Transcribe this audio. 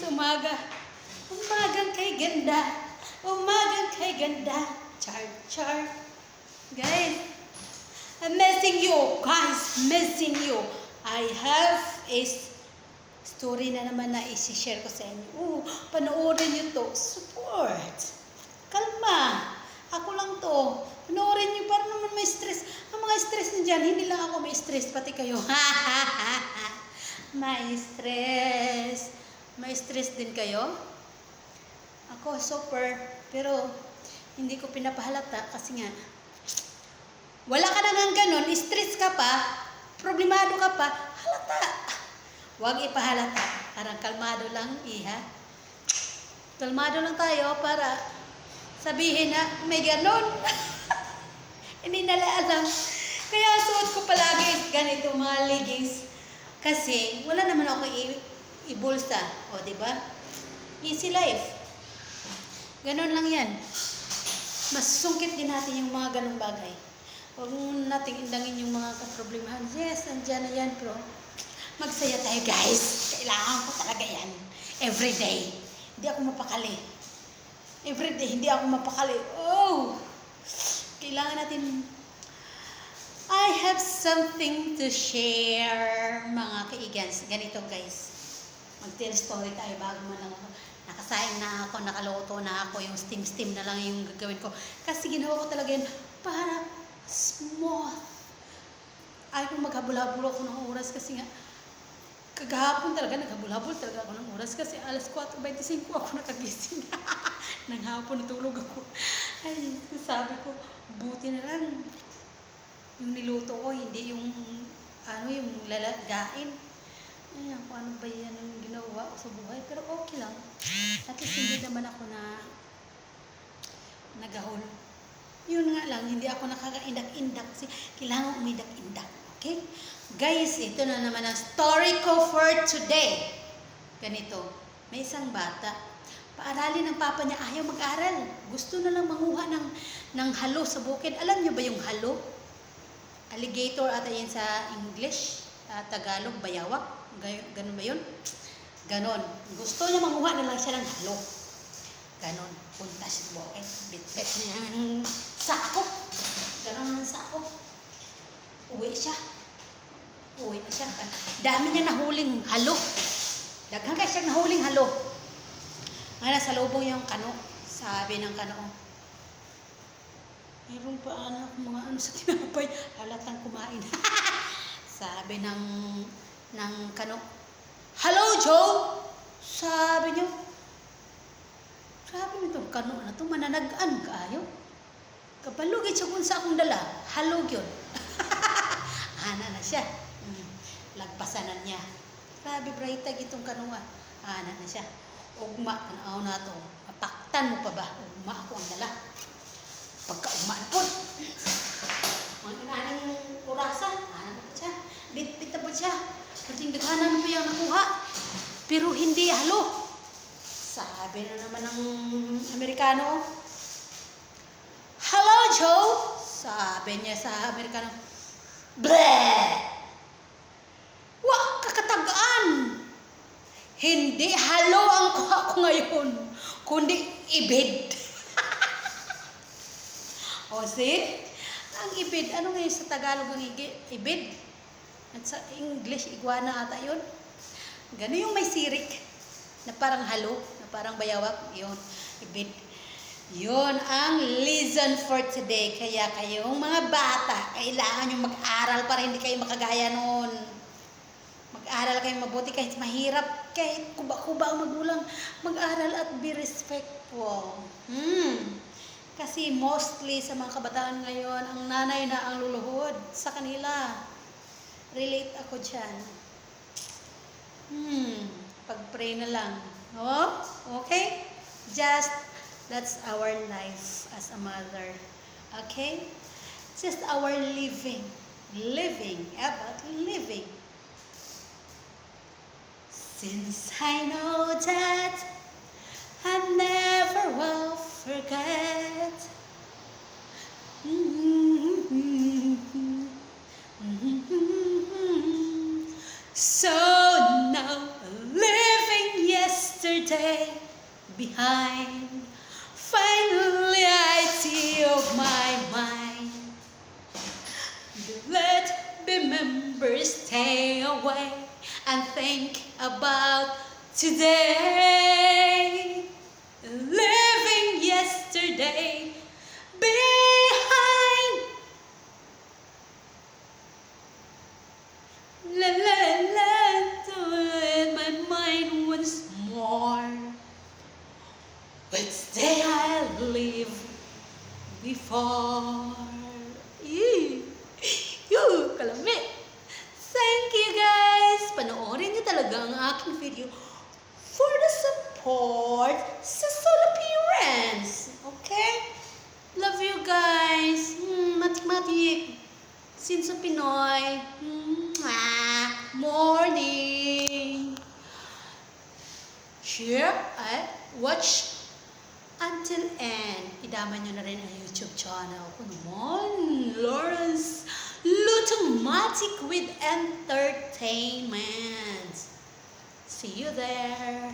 umaga. Umagang kay ganda. Umagang kay ganda. Char, char. Guys, I'm missing you. Guys, missing you. I have a story na naman na isi-share ko sa inyo. Panoorin nyo to. Support. Kalma. Ako lang to. Panoorin nyo para naman may stress. Ang mga stress nyo dyan, hindi lang ako may stress, pati kayo. May stress. May stress din kayo? Ako, super. Pero, hindi ko pinapahalata kasi nga, wala ka na ng ganun, stress ka pa, problemado ka pa, halata. Huwag ipahalata. Parang kalmado lang, iha. Kalmado lang tayo para sabihin na may ganun. Hindi nila alam. Kaya suot ko palagi ganito mga leggings. Kasi wala naman ako ibulsa. O, diba? Easy life. Ganun lang yan. Mas sungkit din natin yung mga ganung bagay. Huwag nating indangin yung mga kaproblemahan. Yes, andyan na yan, bro. Magsaya tayo, guys. Kailangan ko talaga yan. Everyday. Hindi ako mapakali. Everyday, hindi ako mapakali. Oh! Kailangan natin. I have something to share, mga kaigans. Ganito, guys. Mag-tell story tayo bago man lang ako. Nakasaing na ako, nakaloto na ako. Yung steam na lang yung gagawin ko. Kasi ginawa ko talaga yun para smooth. Ayaw kong maghabol-habol ako ng oras kasi nga kagahapon talaga, naghabol-habol talaga ako ng oras kasi alas 4:25 ako nakagising. Nang hapon natulog ako. Ay, sabi ko, buti na lang yung niluto ko, hindi yung yung lalagain. Ayan, kung ano ba yan yung ginawa ko sa buhay. Pero okay lang. At least hindi naman ako na nagahol. Yun nga lang, hindi ako nakaka-indak-indak kasi kailangan umidak-indak. Okay? Guys, ito na naman ang story ko for today. Ganito, may isang bata. Paaralin ng papa niya, ayaw mag-aral. Gusto na lang manguha ng halo sa bukid. Alam niyo ba yung halo? Alligator ata yan sa English. Tagalog, bayawak. Ganon ba yun? Ganon. Gusto niya manguha na lang siya ng halo. Ganon. Punta sa bukid. Bit-bit niya ng sako. Ganon ng sako. Uwi siya. Uwi na siya. Dami niya nahuling halo. Daghang kayo siya nahuling halo. Ngayon, sa lubong yung kano. Sabi ng kano, mayroon pa mga sa tinapay. Halatang kumain. Sabi ng kano, "Hello, Joe!" Sabi niyo, sabi nito, kano na to, mananagaan kaayo. Kapalugit siya kung sa akong dala. Hello, yun. Ana na siya. Lagpasanan niya. Grabe, brightag itong kanoa. Ana na siya. Ugma, tanaw na to. Mapaktan mo pa ba? Ugma ako ang dala. Pagka-ugma na po. Mga inaning orasan. Ana na siya. Bit-bit na po siya. Kating daghanan mo yung nakuha. Pero hindi halo. Sabi na naman ng Amerikano, "Hello, Joe!" Sabi niya sa Amerikano, "Bleh! Wah, kakatagaan! Hindi halo ang kuha ko ngayon, kundi ibid." O, see? Ang ibid, ano ngayon sa Tagalog ang ibid? At sa English, iguana ata yun. Gano'n yung may sirik na parang halo, na parang bayawak, yun, ibid. Yun ang lesson for today. Kaya kayong mga bata, kailangan yung mag-aral para hindi kayo makagaya nun. Mag-aral kayo mabuti kahit mahirap, kahit kuba-kuba ang magulang. Mag-aral at be respectful. Kasi mostly sa mga kabataan ngayon, ang nanay na ang luluhod sa kanila. Relate ako dyan. Pag-pray na lang. Oh, okay? That's our life as a mother. Okay? Just our living. About living. Since I know that I never will forget. So now living yesterday. behind. Finally I see of my mind. Let remember stay away and think about today. Living yesterday behind. Let my mind once more. Which day I live before. Kalami. Thank you guys. Panoorin niyo talaga ang aking video for the support sa soul appearance. Okay? Love you guys. Matik-matik. Sinso Pinoy. Morning. Share at watch until end. Idama nyo na rin ang YouTube channel ko naman. Lawrence Lutomatic with Entertainment. See you there.